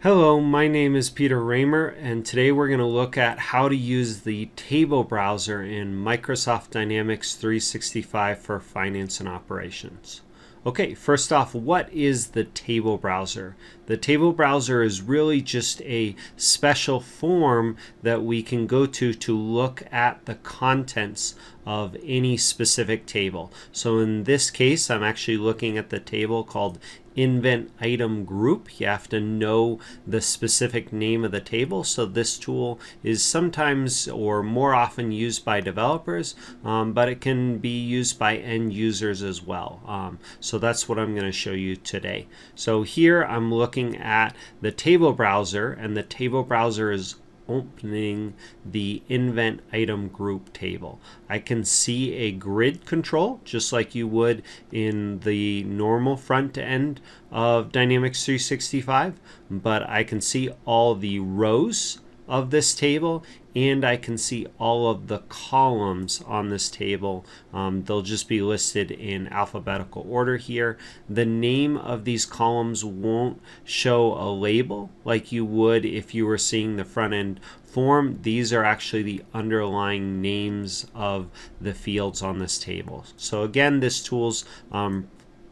Hello, my name is Peter Raymer, and today we're going to look at how to use the table browser in Microsoft Dynamics 365 for finance and operations. Okay, first off, what is the table browser? The table browser is really just a special form that we can go to look at the contents of any specific table. So in this case, I'm actually looking at the table called Invent Item Group. You have to know the specific name of the table. So this tool is sometimes or more often used by developers, but it can be used by end users as well. So that's what I'm going to show you today. So here I'm looking at the table browser, and the table browser is opening the Invent Item Group table. I can see a grid control just like you would in the normal front end of Dynamics 365, but I can see all the rows of this table, and I can see all of the columns on this table. They'll just be listed in alphabetical order here. The name of these columns won't show a label like you would if you were seeing the front end form. These are actually the underlying names of the fields on this table. So again, this tool's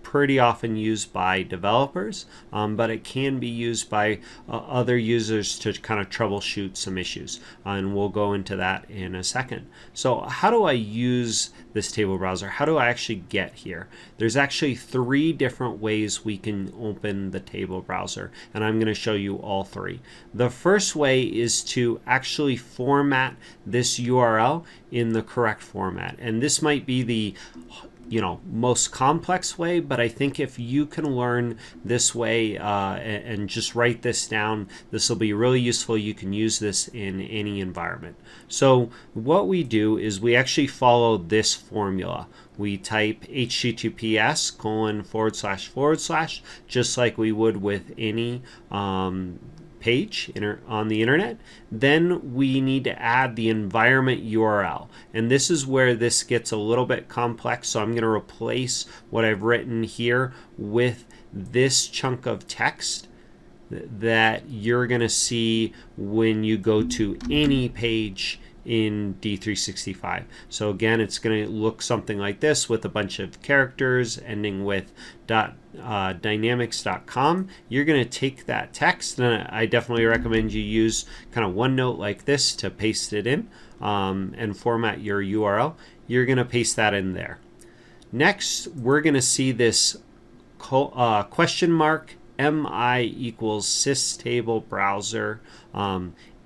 pretty often used by developers, but it can be used by other users to kind of troubleshoot some issues, and we'll go into that in a second. So how do I use this table browser? How do I actually get here? There's actually 3 different ways we can open the table browser, and I'm going to show you all 3. The first way is to actually format this URL in the correct format, and this might be the most complex way, but I think if you can learn this way and just write this down, this will be really useful. You can use this in any environment. So what we do is we actually follow this formula. We type https:// just like we would with any page on the internet. Then we need to add the environment URL, and this is where this gets a little bit complex. So I'm going to replace what I've written here with this chunk of text that you're going to see when you go to any page in D365. So again, it's going to look something like this with a bunch of characters ending with dynamics.com. You're going to take that text, and I definitely recommend you use kind of OneNote like this to paste it in and format your URL. You're going to paste that in there. Next, we're going to see this question mark MI equals systable browser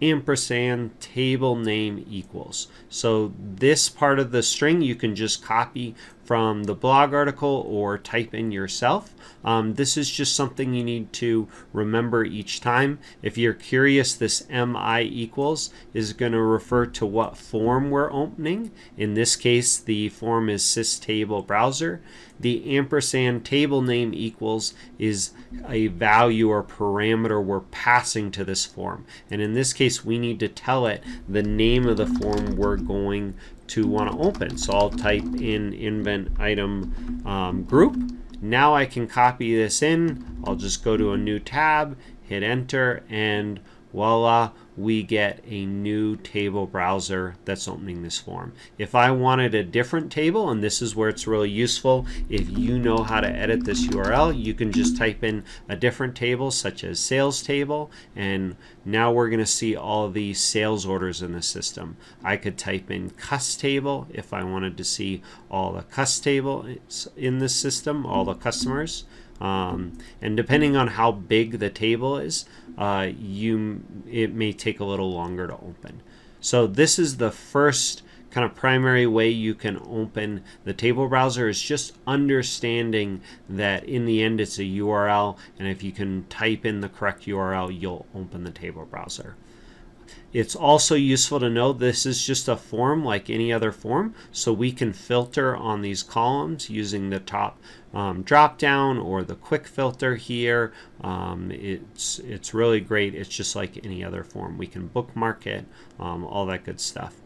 ampersand table name equals. So this part of the string you can just copy from the blog article or type in yourself. This is just something you need to remember each time. If you're curious, this MI equals is going to refer to what form we're opening. In this case, the form is systable browser. The ampersand table name equals is a value or parameter we're passing to this form. And in this case, we need to tell it the name of the form we're going to want to open. So I'll type in Invent Item Group. Now I can copy this in. I'll just go to a new tab, hit enter, and voila, we get a new table browser that's opening this form. If I wanted a different table, and this is where it's really useful, if you know how to edit this URL, you can just type in a different table such as sales table, and now we're going to see all of these sales orders in the system. I could type in cust table if I wanted to see all the cust table in the system, all the customers. And depending on how big the table is, it may take a little longer to open. So this is the first kind of primary way you can open the table browser, is just understanding that in the end it's a URL, and if you can type in the correct URL, you'll open the table browser. It's also useful to know this is just a form like any other form, so we can filter on these columns using the top drop down or the quick filter here. It's really great. It's just like any other form. We can bookmark it, all that good stuff.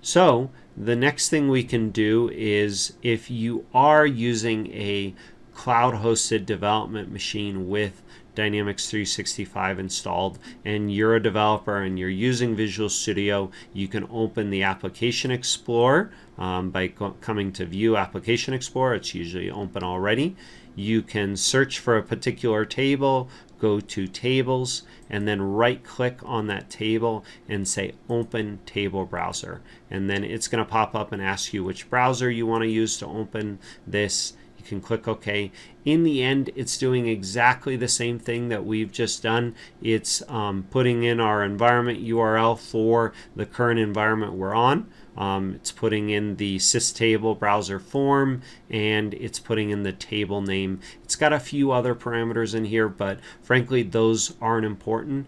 So the next thing we can do is, if you are using a cloud-hosted development machine with Dynamics 365 installed and you're a developer and you're using Visual Studio, you can open the Application Explorer by coming to View Application Explorer. It's usually open already. You can search for a particular table, go to Tables, and then right-click on that table and say Open Table Browser. And then it's going to pop up and ask you which browser you want to use to open this. You can click OK. In the end, it's doing exactly the same thing that we've just done. It's putting in our environment URL for the current environment we're on. It's putting in the systable browser form, and it's putting in the table name. It's got a few other parameters in here, but frankly, those aren't important.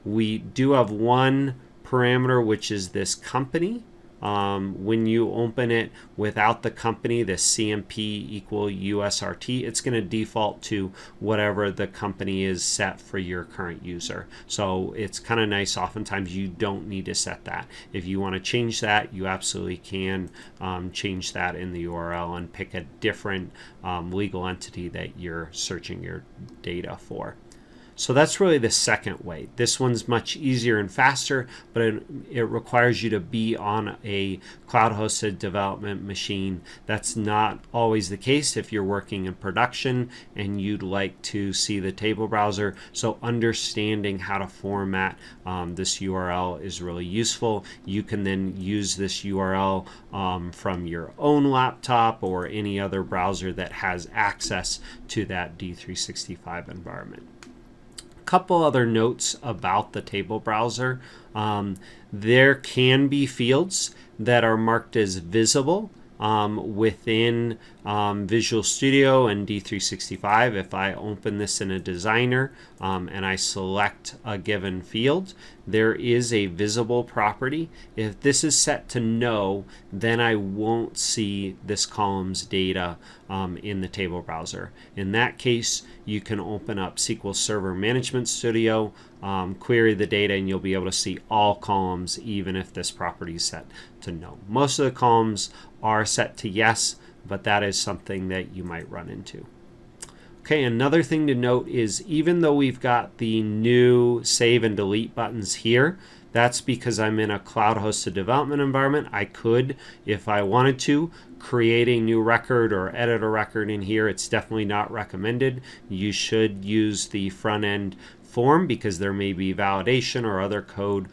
We do have one parameter, which is this company. When you open it without the company, the CMP equal USRT, it's going to default to whatever the company is set for your current user. So it's kind of nice. Oftentimes you don't need to set that. If you want to change that, you absolutely can change that in the URL and pick a different legal entity that you're searching your data for. So that's really the second way. This one's much easier and faster, but it requires you to be on a cloud-hosted development machine. That's not always the case if you're working in production and you'd like to see the table browser. So understanding how to format this URL is really useful. You can then use this URL from your own laptop or any other browser that has access to that D365 environment. Couple other notes about the table browser. There can be fields that are marked as visible within Visual Studio and D365. If I open this in a designer and I select a given field, there is a visible property. If this is set to no, then I won't see this column's data in the table browser. In that case, you can open up SQL Server Management Studio, query the data, and you'll be able to see all columns even if this property is set to no. Most of the columns are set to yes, but that is something that you might run into. Okay, another thing to note is even though we've got the new save and delete buttons here, that's because I'm in a cloud-hosted development environment. I could, if I wanted to, create a new record or edit a record in here. It's definitely not recommended. You should use the front-end form because there may be validation or other code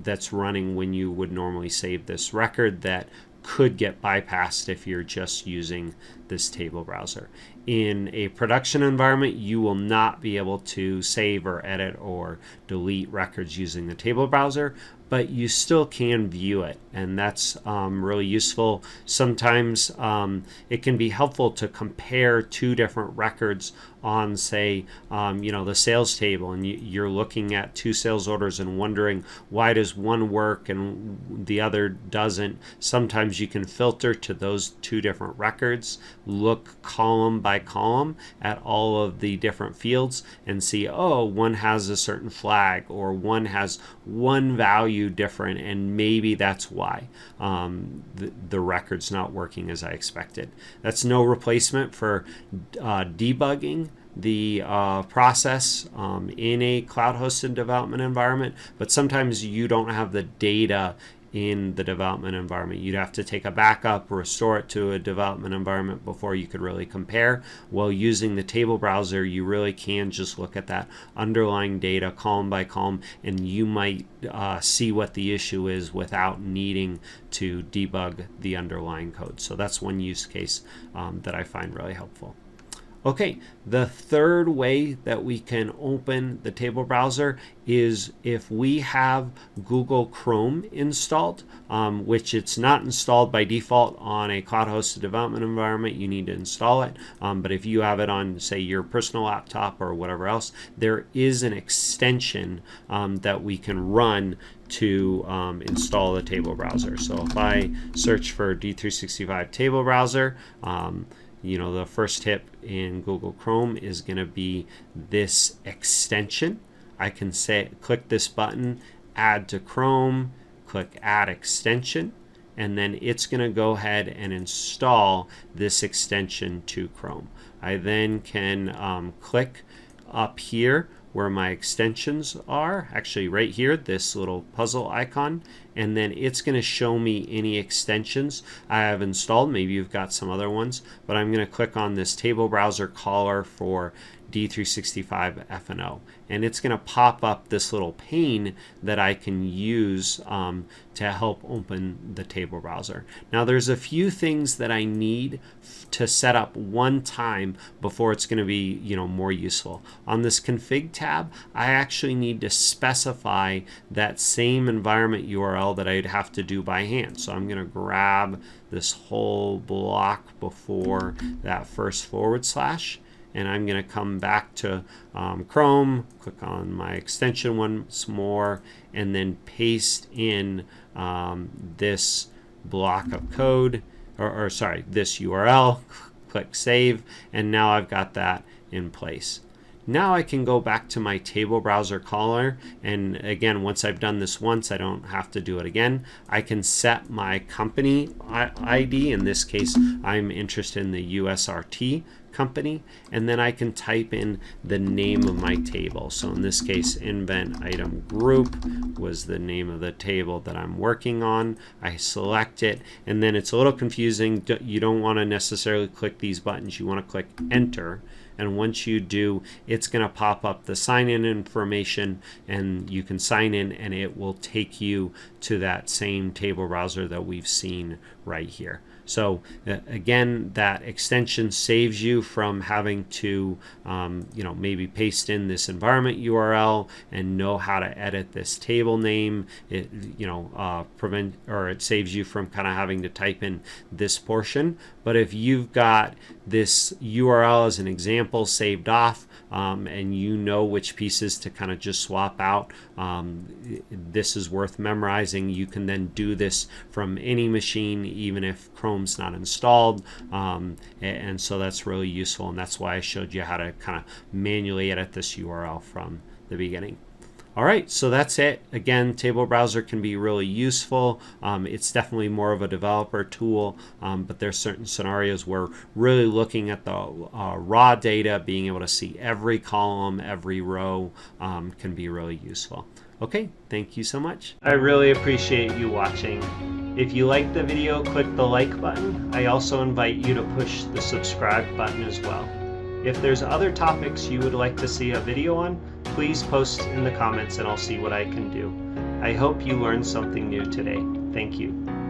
that's running when you would normally save this record that could get bypassed if you're just using this table browser. In a production environment, you will not be able to save or edit or delete records using the table browser, but you still can view it, and that's really useful. Sometimes it can be helpful to compare two different records on, say, the sales table, and you're looking at two sales orders and wondering why does one work and the other doesn't. Sometimes you can filter to those two different records, look column by column at all of the different fields and see, oh, one has a certain flag or one has one value different, and maybe that's why the record's not working as I expected. That's no replacement for debugging the process in a cloud-hosted development environment, but sometimes you don't have the data in the development environment. You'd have to take a backup, restore it to a development environment before you could really compare. While using the table browser, you really can just look at that underlying data column by column, and you might see what the issue is without needing to debug the underlying code. So that's one use case that I find really helpful. Okay, the third way that we can open the table browser is if we have Google Chrome installed, which it's not installed by default on a cloud-hosted development environment. You need to install it, but if you have it on, say, your personal laptop or whatever else, there is an extension that we can run to install the table browser. So if I search for D365 table browser, the first tip in Google Chrome is going to be this extension. I can click this button, add to Chrome, click add extension, and then it's going to go ahead and install this extension to Chrome. I then can click up here where my extensions are, actually right here, this little puzzle icon, and then it's going to show me any extensions I have installed. Maybe you've got some other ones, but I'm going to click on this table browser caller for D365 F&O, and it's going to pop up this little pane that I can use to help open the table browser. Now there's a few things that I need to set up one time before it's going to be more useful. On this config tab, I actually need to specify that same environment URL that I'd have to do by hand. So I'm going to grab this whole block before that first /, and I'm going to come back to Chrome, click on my extension once more, and then paste in this block of code, or sorry, this URL, click save, and now I've got that in place. Now I can go back to my table browser caller, and again, once I've done this once, I don't have to do it again. I can set my company ID. In this case, I'm interested in the USRT company, and then I can type in the name of my table. So in this case, Invent Item Group was the name of the table that I'm working on. I select it, and then it's a little confusing. You don't want to necessarily click these buttons. You want to click Enter, and once you do, it's going to pop up the sign-in information, and you can sign in, and it will take you to that same table browser that we've seen right here. So again, that extension saves you from having to maybe paste in this environment URL and know how to edit this table name. It it saves you from kind of having to type in this portion. But if you've got this URL as an example saved off, and you know which pieces to kind of just swap out, this is worth memorizing. You can then do this from any machine, even if Chrome's not installed, and so that's really useful, and that's why I showed you how to kind of manually edit this URL from the beginning. All right, so that's it. Again, table browser can be really useful. It's definitely more of a developer tool, but there's certain scenarios where really looking at the raw data, being able to see every column, every row, can be really useful. Okay, thank you so much. I really appreciate you watching. If you liked the video, click the like button. I also invite you to push the subscribe button as well. If there's other topics you would like to see a video on, please post in the comments and I'll see what I can do. I hope you learned something new today. Thank you.